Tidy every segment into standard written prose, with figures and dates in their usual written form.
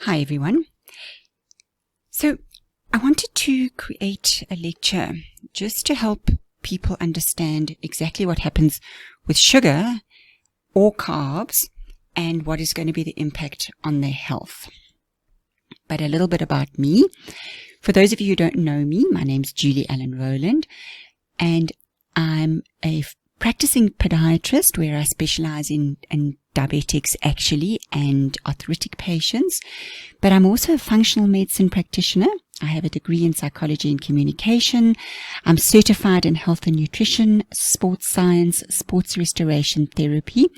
Hi everyone. So I wanted to create a lecture just to help people understand exactly what happens with sugar or carbs and what is going to be the impact on their health. But a little bit about me. For those of you who don't know me, my name's Julle Allen-Rowland and I'm a practicing podiatrist where I specialize in diabetics actually and arthritic patients, but I'm also a functional medicine practitioner. I have a degree in psychology and communication. I'm certified in health and nutrition, sports science, sports restoration therapy,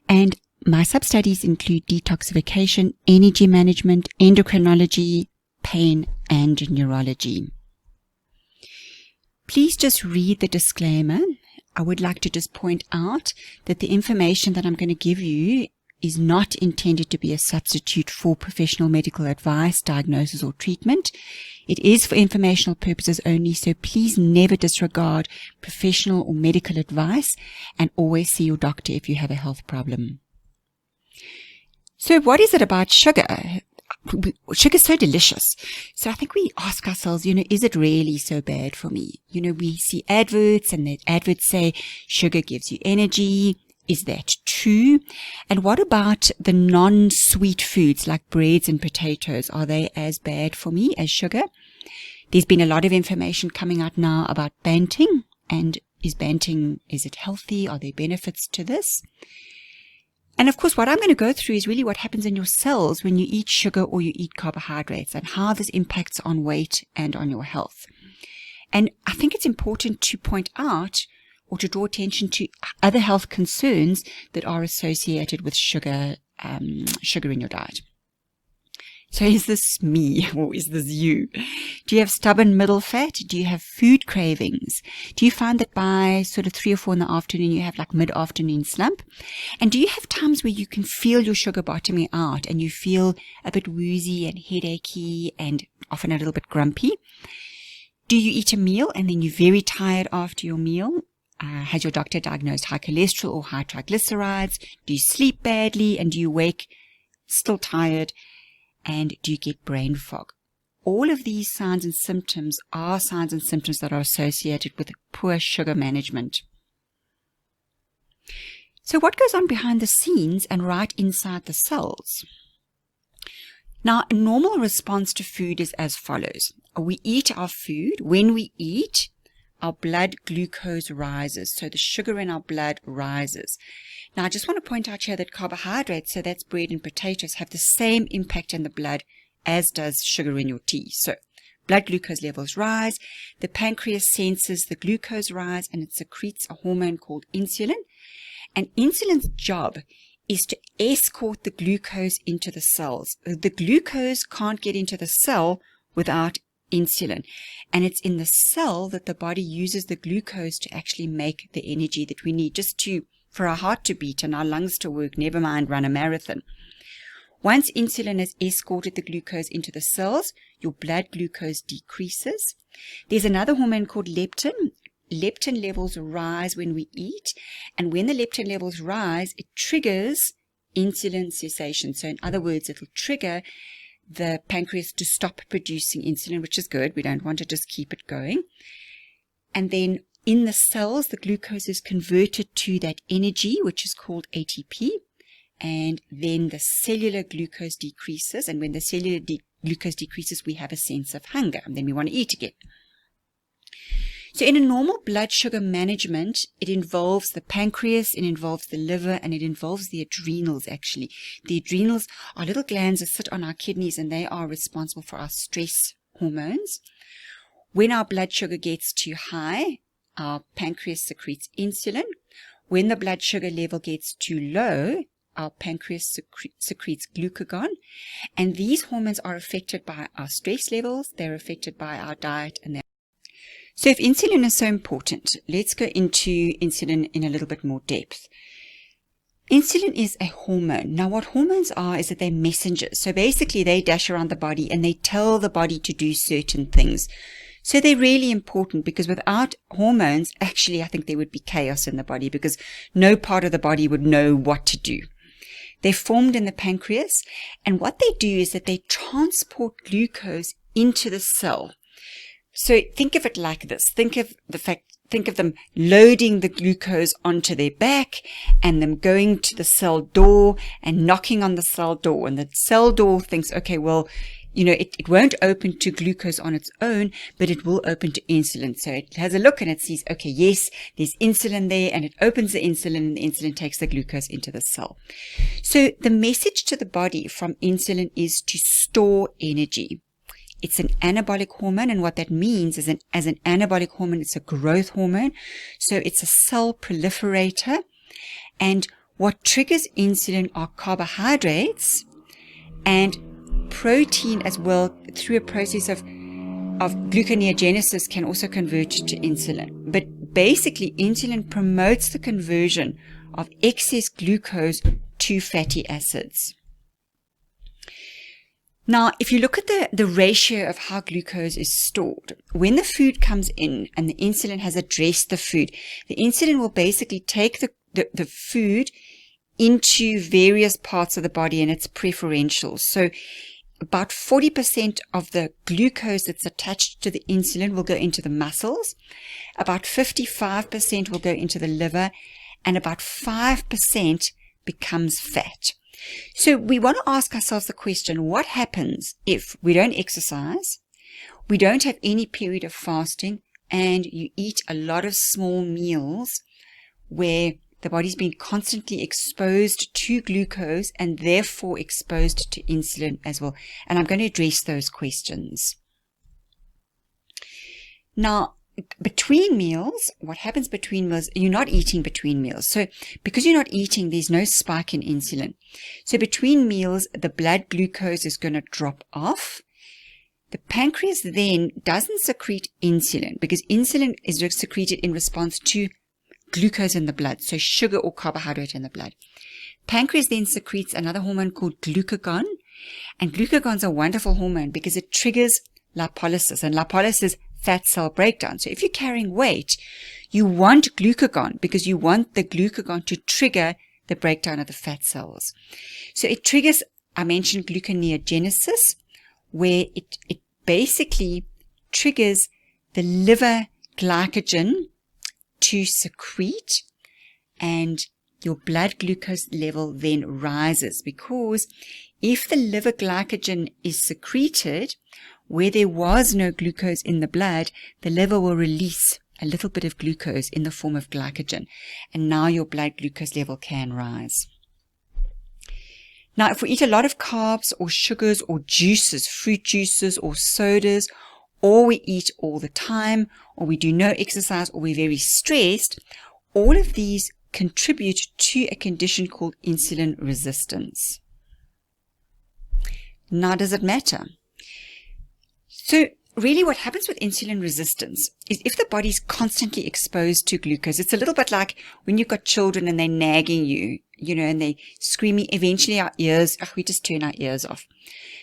and my sub-studies include detoxification, energy management, endocrinology, pain, and neurology. Please just read the disclaimer. I would like to just point out that the information that I'm going to give you is not intended to be a substitute for professional medical advice, diagnosis, or treatment. It is for informational purposes only, so please never disregard professional or medical advice and always see your doctor if you have a health problem. So what is it about sugar? Sugar is so delicious. So I think we ask ourselves, is it really so bad for me? We see adverts and the adverts say sugar gives you energy. Is that true? And what about the non-sweet foods like breads and potatoes? Are they as bad for me as sugar? There's been a lot of information coming out now about banting. And is it healthy? Are there benefits to this? And of course, what I'm going to go through is really what happens in your cells when you eat sugar or you eat carbohydrates and how this impacts on weight and on your health. And I think it's important to point out or to draw attention to other health concerns that are associated with sugar in your diet. So is this me or is this you? Do you have stubborn middle fat? Do you have food cravings? Do you find that by sort of 3 or 4 in the afternoon you have like mid-afternoon slump? And do you have times where you can feel your sugar bottoming out and you feel a bit woozy and headachy and often a little bit grumpy? Do you eat a meal and then you're very tired after your meal? Has your doctor diagnosed high cholesterol or high triglycerides? Do you sleep badly and do you wake still tired? And do you get brain fog? All of these signs and symptoms are signs and symptoms that are associated with poor sugar management. So what goes on behind the scenes and right inside the cells? Now, a normal response to food is as follows. We eat our food. When we eat, our blood glucose rises. So the sugar in our blood rises. Now, I just want to point out here that carbohydrates, so that's bread and potatoes, have the same impact in the blood as does sugar in your tea. So blood glucose levels rise, the pancreas senses the glucose rise, and it secretes a hormone called insulin. And insulin's job is to escort the glucose into the cells. The glucose can't get into the cell without insulin. And it's in the cell that the body uses the glucose to actually make the energy that we need for our heart to beat and our lungs to work, never mind run a marathon. Once insulin has escorted the glucose into the cells, your blood glucose decreases. There's another hormone called leptin. Leptin levels rise when we eat, and when the leptin levels rise, it triggers insulin cessation. So in other words, it'll trigger the pancreas to stop producing insulin, which is good. We don't want to just keep it going. And then in the cells, the glucose is converted to that energy, which is called ATP. And then the cellular glucose decreases. And when the cellular glucose decreases, we have a sense of hunger. And then we want to eat again. So in a normal blood sugar management, it involves the pancreas, it involves the liver, and it involves the adrenals, actually. The adrenals are little glands that sit on our kidneys, and they are responsible for our stress hormones. When our blood sugar gets too high, our pancreas secretes insulin. When the blood sugar level gets too low, our pancreas secretes glucagon. And these hormones are affected by our stress levels, they're affected by our diet, and so if insulin is so important, let's go into insulin in a little bit more depth. Insulin is a hormone. Now what hormones are is that they're messengers. So basically they dash around the body and they tell the body to do certain things. So they're really important because without hormones, actually I think there would be chaos in the body because no part of the body would know what to do. They're formed in the pancreas, and what they do is that they transport glucose into the cell. So think of it like this. Think of them loading the glucose onto their back and them going to the cell door and knocking on the cell door. And the cell door thinks, okay, well, it won't open to glucose on its own, but it will open to insulin. So it has a look and it sees, okay, yes, there's insulin there, and it opens the insulin, and the insulin takes the glucose into the cell. So the message to the body from insulin is to store energy. It's an anabolic hormone, and what that means is as an anabolic hormone, it's a growth hormone. So it's a cell proliferator. And what triggers insulin are carbohydrates and protein as well, through a process of gluconeogenesis, can also convert to insulin. But basically, insulin promotes the conversion of excess glucose to fatty acids. Now, if you look at the ratio of how glucose is stored, when the food comes in and the insulin has addressed the food, the insulin will basically take the food into various parts of the body, and it's preferential. So about 40% of the glucose that's attached to the insulin will go into the muscles, about 55% will go into the liver, and about 5% becomes fat. So we want to ask ourselves the question, what happens if we don't exercise, we don't have any period of fasting, and you eat a lot of small meals where the body's been constantly exposed to glucose and therefore exposed to insulin as well? And I'm going to address those questions. Now, between meals, what happens between meals, you're not eating between meals. So because you're not eating, there's no spike in insulin. So between meals, the blood glucose is going to drop off. The pancreas then doesn't secrete insulin because insulin is secreted in response to glucose in the blood, so sugar or carbohydrate in the blood. Pancreas then secretes another hormone called glucagon, and glucagon's a wonderful hormone because it triggers lipolysis, and lipolysis fat cell breakdown. So if you're carrying weight, you want glucagon because you want the glucagon to trigger the breakdown of the fat cells. So it triggers, I mentioned gluconeogenesis, where it basically triggers the liver glycogen to secrete, and your blood glucose level then rises, because if the liver glycogen is secreted where there was no glucose in the blood, the liver will release a little bit of glucose in the form of glycogen, and now your blood glucose level can rise. Now, if we eat a lot of carbs or sugars or juices, fruit juices or sodas, or we eat all the time, or we do no exercise, or we're very stressed, all of these contribute to a condition called insulin resistance. Now, does it matter? So really what happens with insulin resistance is if the body's constantly exposed to glucose, it's a little bit like when you've got children and they're nagging you, and they're screaming, eventually our ears, we just turn our ears off.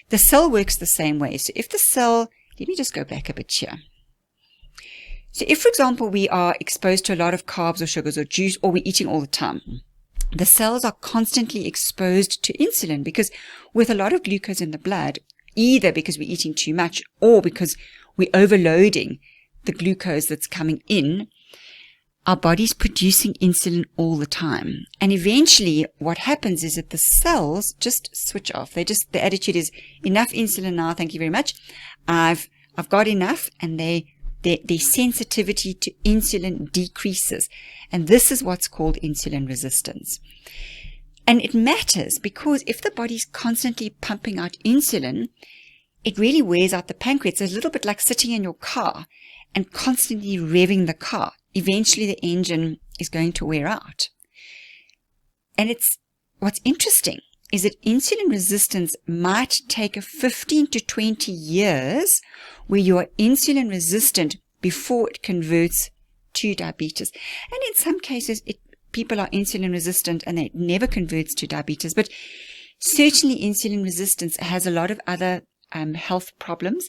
The cell works the same way. So if the cell, let me just go back a bit here. So if, for example, we are exposed to a lot of carbs or sugars or juice, or we're eating all the time, the cells are constantly exposed to insulin because with a lot of glucose in the blood, either because we're eating too much or because we're overloading the glucose that's coming in, our body's producing insulin all the time. And eventually what happens is that the cells just switch off. The attitude is, enough insulin now, thank you very much. I've got enough, and their sensitivity to insulin decreases. And this is what's called insulin resistance. And it matters because if the body's constantly pumping out insulin, it really wears out the pancreas. It's a little bit like sitting in your car and constantly revving the car. Eventually the engine is going to wear out. And what's interesting is that insulin resistance might take 15 to 20 years where you are insulin resistant before it converts to diabetes. And in some cases, people are insulin resistant and it never converts to diabetes. But certainly insulin resistance has a lot of other health problems.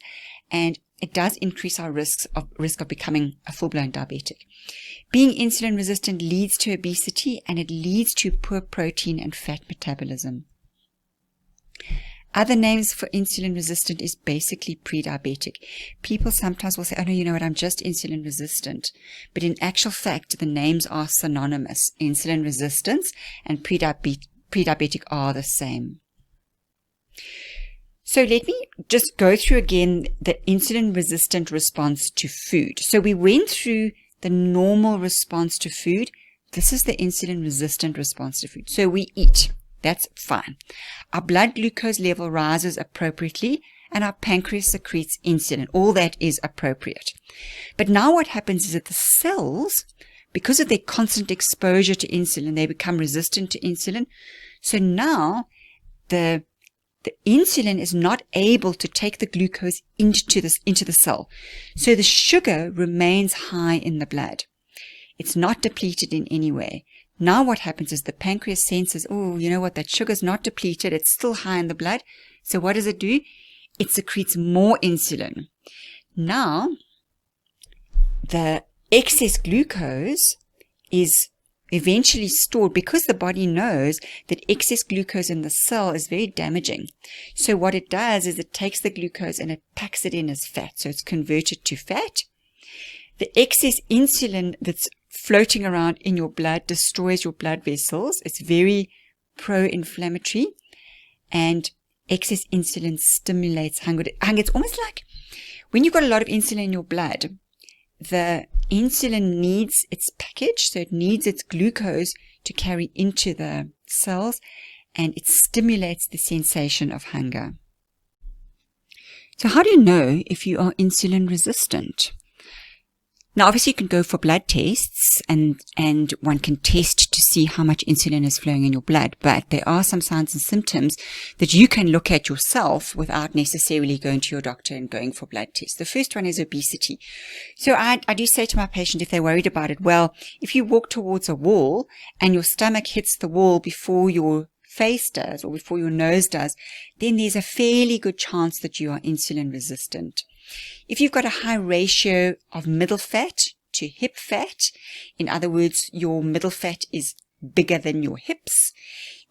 And it does increase our risk of becoming a full-blown diabetic. Being insulin resistant leads to obesity, and it leads to poor protein and fat metabolism. Other names for insulin resistant is basically pre-diabetic. People sometimes will say, oh no, you know what, I'm just insulin resistant. But in actual fact, the names are synonymous. Insulin resistance and pre-diabetic are the same. So let me just go through again the insulin resistant response to food. So we went through the normal response to food. This is the insulin resistant response to food. So we eat. That's fine. Our blood glucose level rises appropriately, and our pancreas secretes insulin. All that is appropriate. But now what happens is that the cells, because of their constant exposure to insulin, they become resistant to insulin. So now the insulin is not able to take the glucose into the cell. So the sugar remains high in the blood. It's not depleted in any way. Now what happens is the pancreas senses, oh, you know what, that sugar's not depleted, it's still high in the blood. So what does it do? It secretes more insulin. Now, the excess glucose is eventually stored because the body knows that excess glucose in the cell is very damaging. So what it does is it takes the glucose and it packs it in as fat. So it's converted to fat. The excess insulin that's floating around in your blood destroys your blood vessels. It's very pro-inflammatory, and excess insulin stimulates hunger. It's almost like when you've got a lot of insulin in your blood, the insulin needs its package, so it needs its glucose to carry into the cells, and it stimulates the sensation of hunger. So how do you know if you are insulin resistant? Now, obviously, you can go for blood tests, and one can test to see how much insulin is flowing in your blood. But there are some signs and symptoms that you can look at yourself without necessarily going to your doctor and going for blood tests. The first one is obesity. So I do say to my patient, if they're worried about it, well, if you walk towards a wall and your stomach hits the wall before your face does or before your nose does, then there's a fairly good chance that you are insulin resistant. If you've got a high ratio of middle fat to hip fat, in other words, your middle fat is bigger than your hips.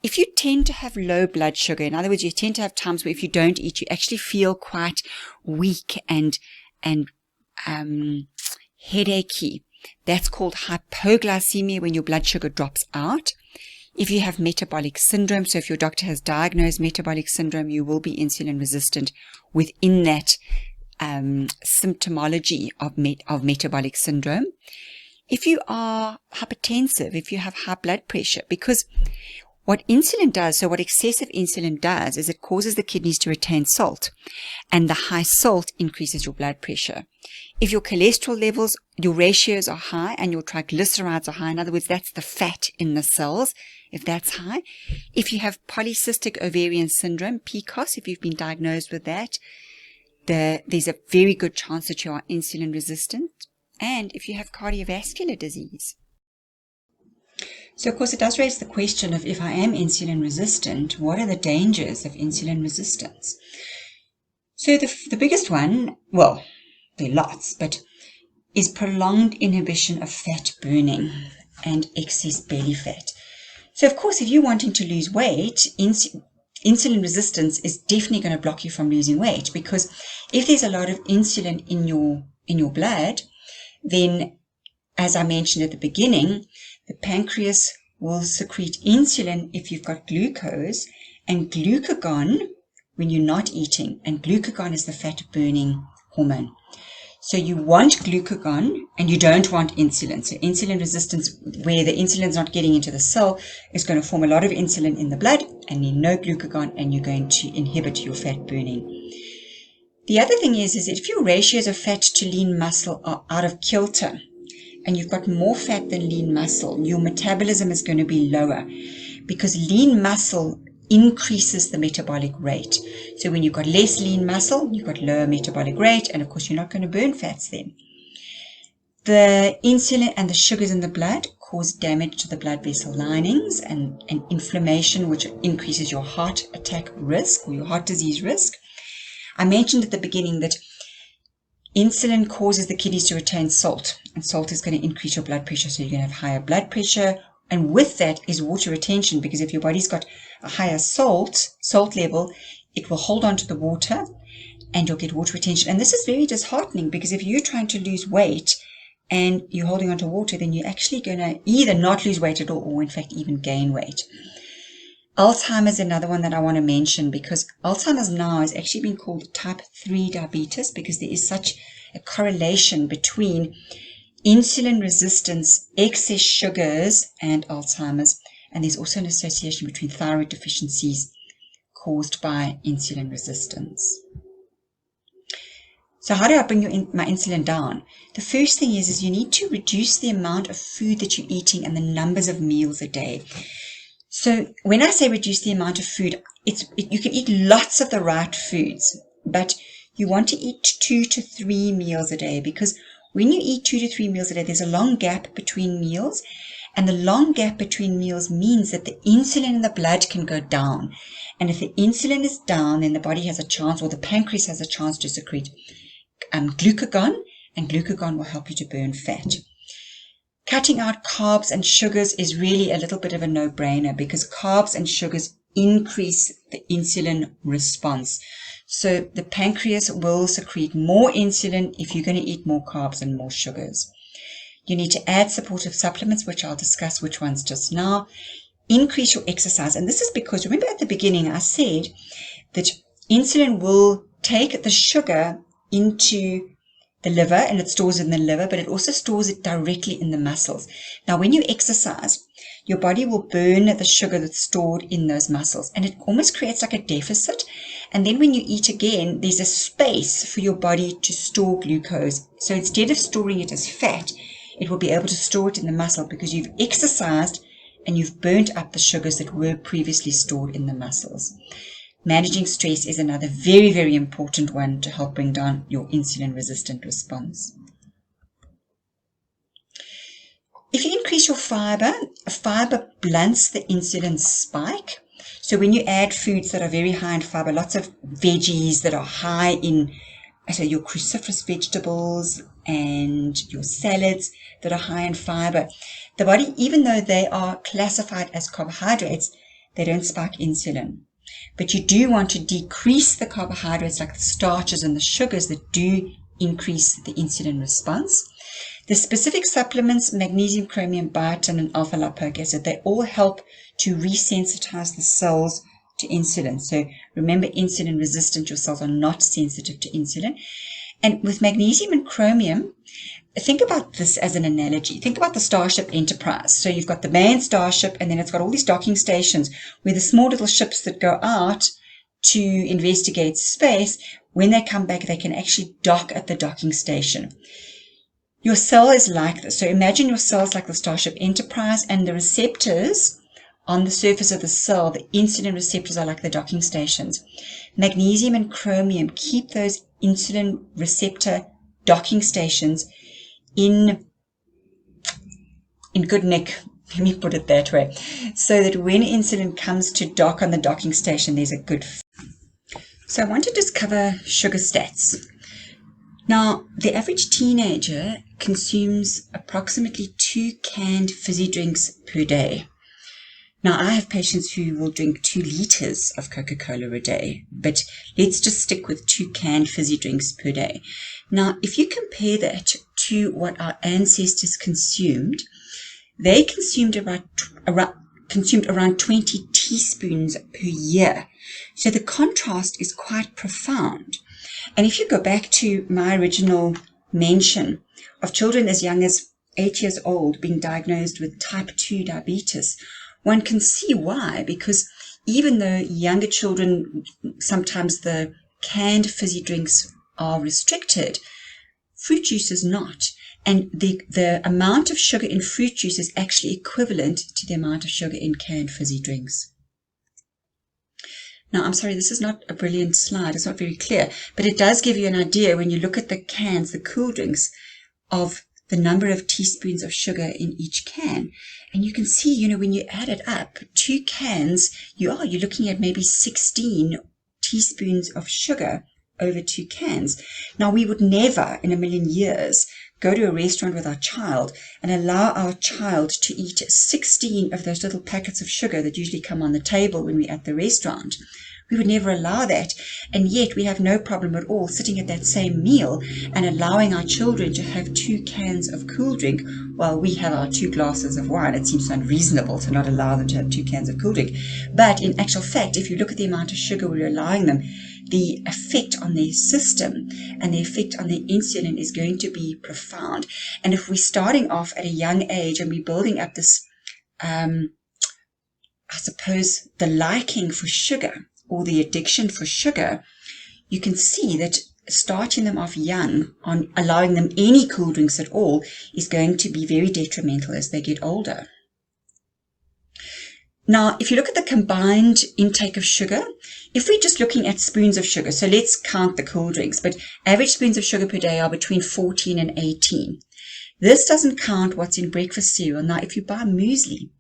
If you tend to have low blood sugar, in other words, you tend to have times where if you don't eat, you actually feel quite weak and headachy. That's called hypoglycemia, when your blood sugar drops out. If you have metabolic syndrome, so if your doctor has diagnosed metabolic syndrome, you will be insulin resistant within that symptomology of metabolic syndrome. If you are hypertensive, if you have high blood pressure, because what insulin does, so what excessive insulin does, is it causes the kidneys to retain salt, and the high salt increases your blood pressure. If your cholesterol levels, your ratios are high, and your triglycerides are high, in other words, that's the fat in the cells, if that's high. If you have polycystic ovarian syndrome, PCOS, if you've been diagnosed with that, there's a very good chance that you are insulin resistant. And if you have cardiovascular disease. So, of course, it does raise the question of, if I am insulin resistant, what are the dangers of insulin resistance? So the biggest one, well, there are lots, but is prolonged inhibition of fat burning and excess belly fat. So, of course, if you're wanting to lose weight, insulin resistance is definitely going to block you from losing weight, because if there's a lot of insulin in your blood, then, as I mentioned at the beginning, the pancreas will secrete insulin if you've got glucose and glucagon when you're not eating, and glucagon is the fat burning hormone. So you want glucagon and you don't want insulin. So insulin resistance, where the insulin's not getting into the cell, is going to form a lot of insulin in the blood and then no glucagon, and you're going to inhibit your fat burning. The other thing is if your ratios of fat to lean muscle are out of kilter and you've got more fat than lean muscle, your metabolism is going to be lower, because lean muscle increases the metabolic rate. So when you've got less lean muscle, you've got lower metabolic rate, and of course you're not going to burn fats then. The insulin and the sugars in the blood cause damage to the blood vessel linings and inflammation, which increases your heart attack risk or your heart disease risk. I mentioned at the beginning that Insulin causes the kidneys to retain salt, and salt is going to increase your blood pressure, so you're going to have higher blood pressure. And with that is water retention, because if your body's got a higher salt level, it will hold on to the water and you'll get water retention. And this is very disheartening, because if you're trying to lose weight and you're holding on to water, then you're actually going to either not lose weight at all, or in fact even gain weight. Alzheimer's is another one that I want to mention, because Alzheimer's now is actually being called type 3 diabetes, because there is such a correlation between insulin resistance, excess sugars, and Alzheimer's. And there's also an association between thyroid deficiencies caused by insulin resistance. So how do I bring my insulin down? The first thing is you need to reduce the amount of food that you're eating and the numbers of meals a day. So when I say reduce the amount of food, you can eat lots of the right foods, but you want to eat 2 to 3 meals a day, because when you eat 2 to 3 meals a day, there's a long gap between meals, and the long gap between meals means that the insulin in the blood can go down. And if the insulin is down, then the body has a chance, or the pancreas has a chance, to secrete glucagon, and glucagon will help you to burn fat. Cutting out carbs and sugars is really a little bit of a no-brainer, because carbs and sugars increase the insulin response. So the pancreas will secrete more insulin if you're going to eat more carbs and more sugars. You need to add supportive supplements, which I'll discuss which ones just now. Increase your exercise. And this is because, remember at the beginning I said that insulin will take the sugar into the liver, and it stores it in the liver, but it also stores it directly in the muscles. Now, when you exercise, your body will burn the sugar that's stored in those muscles, and it almost creates like a deficit. And then when you eat again, there's a space for your body to store glucose. So instead of storing it as fat, it will be able to store it in the muscle, because you've exercised and you've burnt up the sugars that were previously stored in the muscles. Managing stress is another very, very important one to help bring down your insulin resistant response. If you increase your fiber blunts the insulin spike. So when you add foods that are very high in fiber, lots of veggies that are high in, so your cruciferous vegetables and your salads that are high in fiber, the body, even though they are classified as carbohydrates, they don't spike insulin. But you do want to decrease the carbohydrates, like the starches and the sugars, that do increase the insulin response. The specific supplements, magnesium, chromium, biotin, and alpha-lipoic acid, they all help to resensitize the cells to insulin. So remember, insulin resistant, your cells are not sensitive to insulin. And with magnesium and chromium, think about this as an analogy. Think about the Starship Enterprise. So you've got the main starship, and then it's got all these docking stations where the small little ships that go out to investigate space, when they come back, they can actually dock at the docking station. Your cell is like this. So imagine your cells like the Starship Enterprise, and the receptors on the surface of the cell, the insulin receptors, are like the docking stations. Magnesium and chromium keep those insulin receptor docking stations in good nick, let me put it that way, so that when insulin comes to dock on the docking station, there's a good fit. So I want to just cover sugar stats. Now, the average teenager consumes approximately 2 canned fizzy drinks per day. Now, I have patients who will drink 2 liters of Coca-Cola a day, but let's just stick with 2 canned fizzy drinks per day. Now, if you compare that to what our ancestors consumed, they consumed around 20 teaspoons per year. So the contrast is quite profound. And if you go back to my original mention of children as young as 8 years old being diagnosed with type 2 diabetes, one can see why, because even though younger children, sometimes the canned fizzy drinks are restricted, fruit juice is not. And the amount of sugar in fruit juice is actually equivalent to the amount of sugar in canned fizzy drinks. Now, I'm sorry, this is not a brilliant slide. It's not very clear, but it does give you an idea when you look at the cans, the cool drinks, of the number of teaspoons of sugar in each can. And you can see, when you add it up, 2 cans, you're looking at maybe 16 teaspoons of sugar over 2 cans. Now, we would never in a million years go to a restaurant with our child and allow our child to eat 16 of those little packets of sugar that usually come on the table when we're at the restaurant. We would never allow that, and yet we have no problem at all sitting at that same meal and allowing our children to have 2 cans of cool drink while we have our 2 glasses of wine. It seems unreasonable to not allow them to have 2 cans of cool drink. But in actual fact, if you look at the amount of sugar we're allowing them, the effect on their system and the effect on their insulin is going to be profound. And if we're starting off at a young age and we're building up this, I suppose, the liking for sugar, or the addiction for sugar, you can see that starting them off young on allowing them any cool drinks at all is going to be very detrimental as they get older. Now, if you look at the combined intake of sugar, if we're just looking at spoons of sugar, so let's count the cool drinks, but average spoons of sugar per day are between 14 and 18. This doesn't count what's in breakfast cereal. Now, if you buy muesli,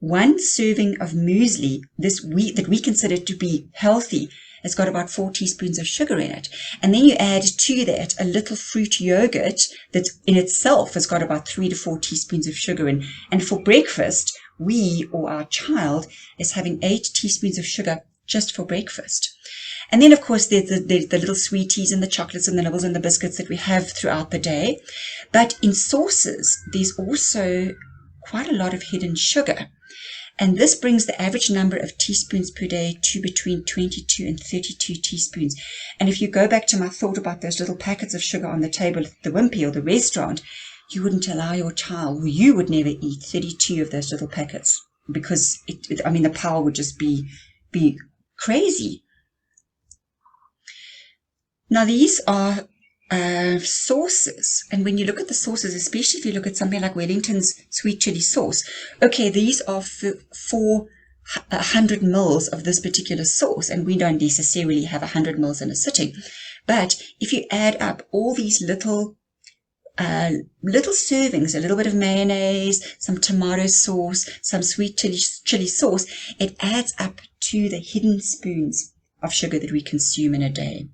1 serving of muesli that we consider to be healthy has got about 4 teaspoons of sugar in it. And then you add to that a little fruit yogurt that in itself has got about 3 to 4 teaspoons of sugar in. And for breakfast, we or our child is having 8 teaspoons of sugar just for breakfast. And then, of course, there's the little sweeties and the chocolates and the nibbles and the biscuits that we have throughout the day. But in sauces, there's also quite a lot of hidden sugar. And this brings the average number of teaspoons per day to between 22 and 32 teaspoons. And if you go back to my thought about those little packets of sugar on the table at the Wimpy or the restaurant, you wouldn't allow your child, or you would never eat 32 of those little packets, because the power would just be crazy. Now, these are sauces, and when you look at the sauces, especially if you look at something like Wellington's sweet chili sauce, okay, these are for 100 mils of this particular sauce, and we don't necessarily have 100 mils in a sitting. But if you add up all these little servings, a little bit of mayonnaise, some tomato sauce, some sweet chili sauce, it adds up to the hidden spoons of sugar that we consume in a day.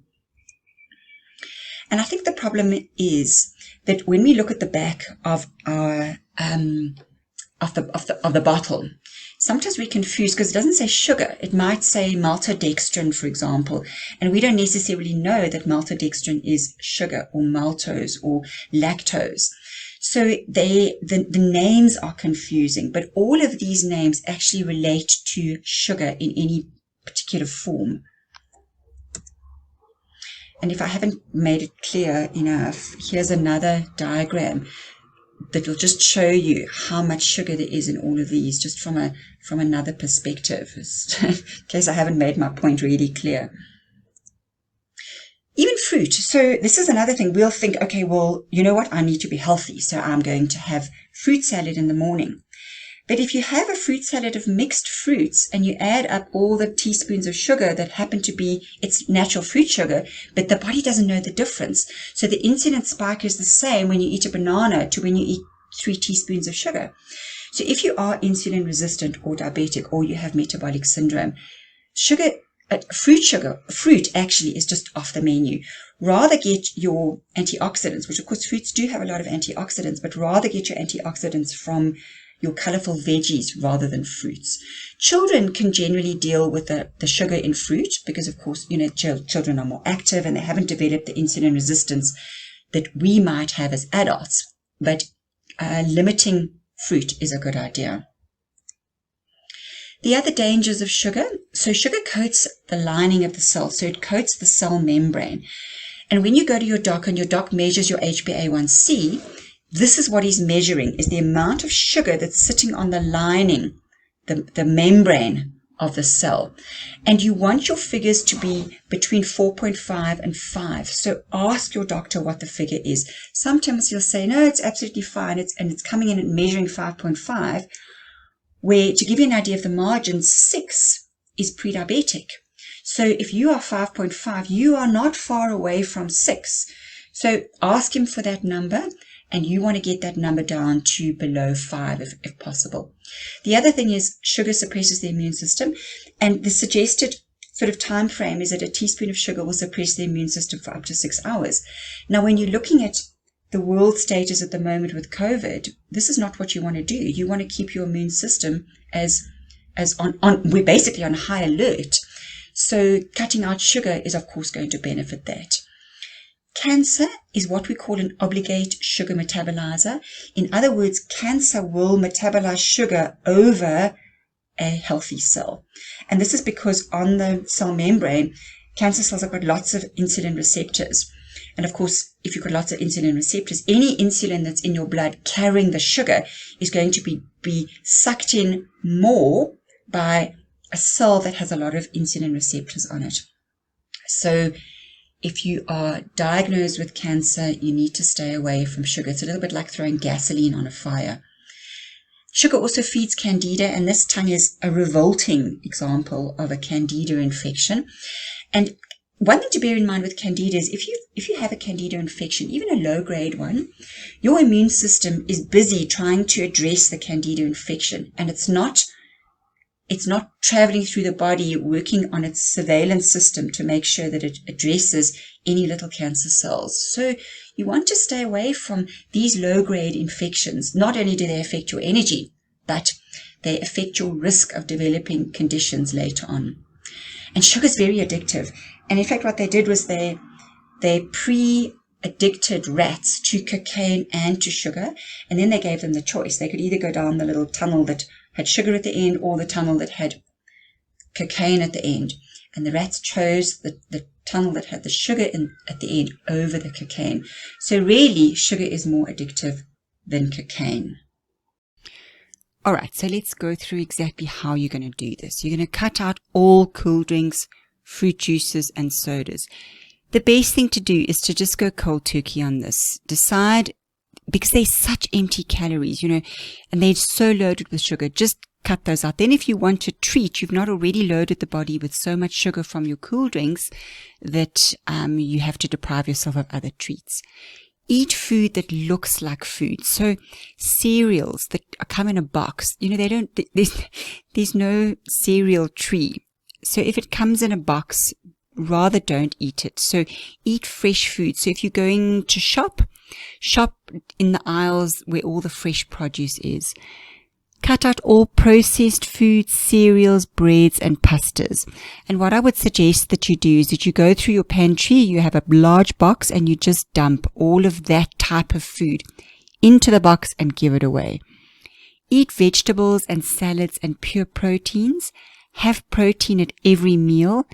And I think the problem is that when we look at the back of our of the bottle, sometimes we confuse because it doesn't say sugar. It might say maltodextrin, for example, and we don't necessarily know that maltodextrin is sugar or maltose or lactose. So the names are confusing, but all of these names actually relate to sugar in any particular form. And if I haven't made it clear enough, here's another diagram that will just show you how much sugar there is in all of these, just from another perspective, in case I haven't made my point really clear. Even fruit. So this is another thing. We'll think, okay, well, you know what? I need to be healthy, so I'm going to have fruit salad in the morning. But if you have a fruit salad of mixed fruits and you add up all the teaspoons of sugar that happen to be its natural fruit sugar, but the body doesn't know the difference. So the insulin spike is the same when you eat a banana to when you eat 3 teaspoons of sugar. So if you are insulin resistant or diabetic or you have metabolic syndrome, fruit actually is just off the menu. Rather get your antioxidants, which of course fruits do have a lot of antioxidants, but rather get your antioxidants from your colorful veggies rather than fruits. Children can generally deal with the sugar in fruit because, of course, children are more active and they haven't developed the insulin resistance that we might have as adults. But limiting fruit is a good idea. The other dangers of sugar. So sugar coats the lining of the cell. So it coats the cell membrane. And when you go to your doc and your doc measures your HbA1c, this is what he's measuring, is the amount of sugar that's sitting on the lining, the membrane of the cell. And you want your figures to be between 4.5 and 5. So ask your doctor what the figure is. Sometimes he'll say, no, it's absolutely fine. It's coming in and measuring 5.5, where, to give you an idea of the margin, 6 is pre-diabetic. So if you are 5.5, you are not far away from 6. So ask him for that number. And you want to get that number down to below 5 if possible. The other thing is sugar suppresses the immune system. And the suggested sort of time frame is that a teaspoon of sugar will suppress the immune system for up to 6 hours. Now, when you're looking at the world status at the moment with COVID, this is not what you want to do. You want to keep your immune system as we're basically on high alert. So cutting out sugar is, of course, going to benefit that. Cancer is what we call an obligate sugar metabolizer. In other words, cancer will metabolize sugar over a healthy cell. And this is because on the cell membrane, cancer cells have got lots of insulin receptors. And of course, if you've got lots of insulin receptors, any insulin that's in your blood carrying the sugar is going to be sucked in more by a cell that has a lot of insulin receptors on it. So if you are diagnosed with cancer, you need to stay away from sugar. It's a little bit like throwing gasoline on a fire. Sugar also feeds candida, and this tongue is a revolting example of a candida infection. And one thing to bear in mind with candida is if you have a candida infection, even a low-grade one, your immune system is busy trying to address the candida infection, and it's not traveling through the body, working on its surveillance system to make sure that it addresses any little cancer cells. So you want to stay away from these low-grade infections. Not only do they affect your energy, but they affect your risk of developing conditions later on. And sugar is very addictive. And in fact, what they did was they pre-addicted rats to cocaine and to sugar, and then they gave them the choice. They could either go down the little tunnel that had sugar at the end or the tunnel that had cocaine at the end. And the rats chose the tunnel that had the sugar at the end over the cocaine. So really, sugar is more addictive than cocaine. All right, so let's go through exactly how you're going to do this. You're going to cut out all cool drinks, fruit juices, and sodas. The best thing to do is to just go cold turkey on this. Decide, because they're such empty calories, and they're so loaded with sugar, just cut those out. Then if you want to treat, you've not already loaded the body with so much sugar from your cool drinks that you have to deprive yourself of other treats. Eat food that looks like food. So cereals that come in a box, there's no cereal tree. So if it comes in a box, rather don't eat it. So eat fresh food. So if you're going to shop in the aisles where all the fresh produce is. Cut out all processed foods, cereals, breads, and pastas. And what I would suggest that you do is that you go through your pantry, you have a large box, and you just dump all of that type of food into the box and give it away. Eat vegetables and salads and pure proteins. Have protein at every meal,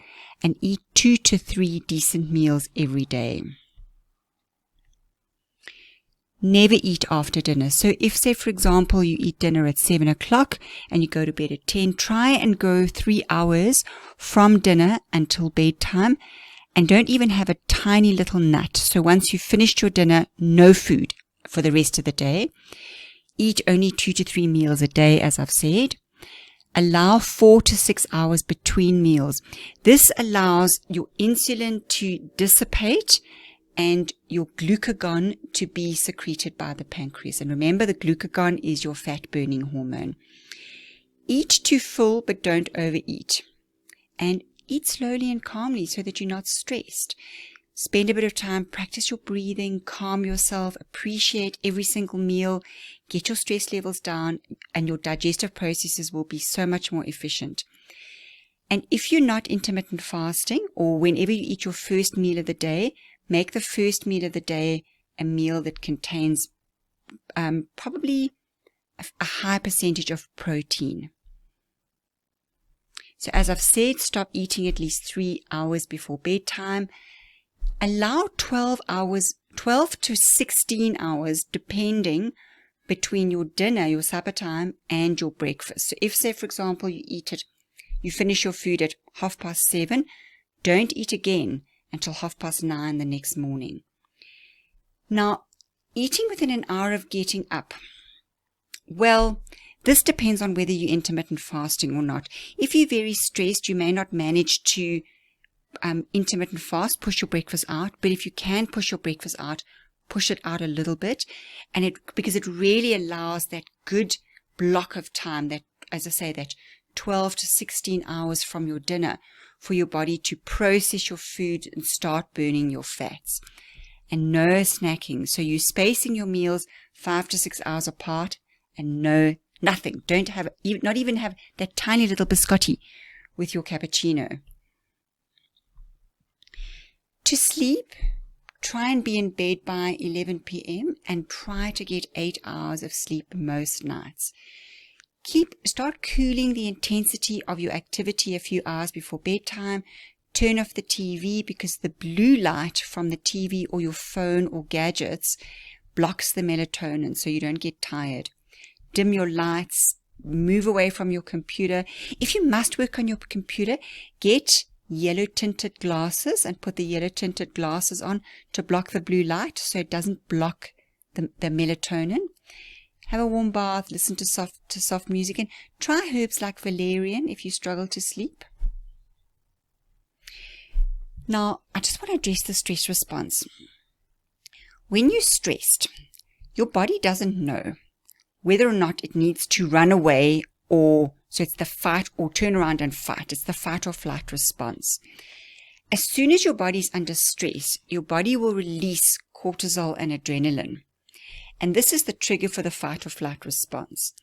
and eat 2 to 3 decent meals every day. Never eat after dinner. So if, say, for example, you eat dinner at 7 o'clock and you go to bed at 10, try and go 3 hours from dinner until bedtime, and don't even have a tiny little nut. So once you've finished your dinner, no food for the rest of the day. Eat only 2 to 3 meals a day, as I've said. Allow 4 to 6 hours between meals. This allows your insulin to dissipate and your glucagon to be secreted by the pancreas. And remember, the glucagon is your fat-burning hormone. Eat to full, but don't overeat. And eat slowly and calmly so that you're not stressed. Spend a bit of time, practice your breathing, calm yourself, appreciate every single meal, get your stress levels down, and your digestive processes will be so much more efficient. And if you're not intermittent fasting, or whenever you eat your first meal of the day, make the first meal of the day a meal that contains probably a high percentage of protein. So as I've said, stop eating at least 3 hours before bedtime. Allow 12 to 16 hours, depending, between your dinner, your supper time, and your breakfast. So if, say, for example, you finish your food at 7:30, don't eat again until 9:30 the next morning. Now, eating within an hour of getting up. Well, this depends on whether you're intermittent fasting or not. If you're very stressed, you may not manage to intermittent fast, push your breakfast out. But if you can push your breakfast out, push it out a little bit, because it really allows that good block of time, that, as I say, that 12 to 16 hours from your dinner, for your body to process your food and start burning your fats. And no snacking. So you're spacing your meals 5 to 6 hours apart, and nothing. Don't have, not even have that tiny little biscotti with your cappuccino. To sleep, try and be in bed by 11 p.m. and try to get 8 hours of sleep most nights. Start cooling the intensity of your activity a few hours before bedtime. Turn off the TV, because the blue light from the TV or your phone or gadgets blocks the melatonin, so you don't get tired. Dim your lights, move away from your computer. If you must work on your computer, get yellow tinted glasses and put the yellow tinted glasses on to block the blue light so it doesn't block the melatonin. Have a warm bath, listen to soft music, and try herbs like valerian if you struggle to sleep. Now, I just want to address the stress response. When you're stressed, your body doesn't know whether or not it needs to run away, so it's the fight or turn around and fight. It's the fight or flight response. As soon as your body's under stress, your body will release cortisol and adrenaline. And this is the trigger for the fight or flight response.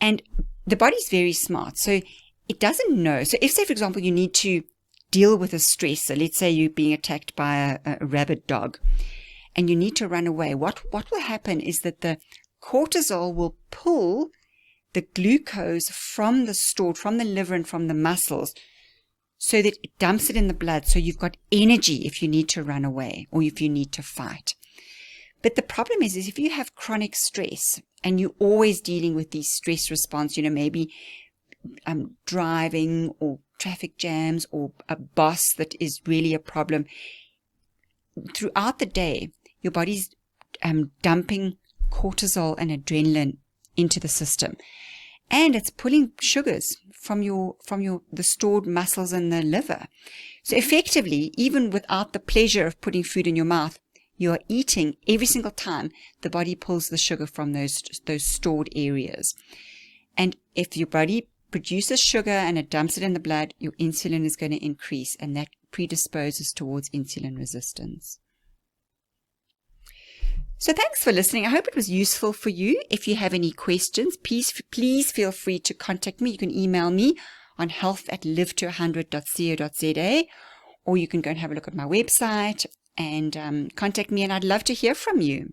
And the body's very smart, so it doesn't know. So if, say, for example, you need to deal with a stress, so let's say you're being attacked by a rabid dog and you need to run away, what will happen is that the cortisol will pull the glucose from the liver and from the muscles, so that it dumps it in the blood, so you've got energy if you need to run away or if you need to fight. But the problem is if you have chronic stress and you're always dealing with these stress response, maybe driving or traffic jams or a boss that is really a problem, throughout the day, your body's dumping cortisol and adrenaline into the system. And it's pulling sugars from the stored muscles in the liver. So effectively, even without the pleasure of putting food in your mouth, you are eating every single time the body pulls the sugar from those stored areas. And if your body produces sugar and it dumps it in the blood, your insulin is going to increase, and that predisposes towards insulin resistance. So thanks for listening. I hope it was useful for you. If you have any questions, please feel free to contact me. You can email me on health@livetoa100.co.za, or you can go and have a look at my website and contact me, and I'd love to hear from you.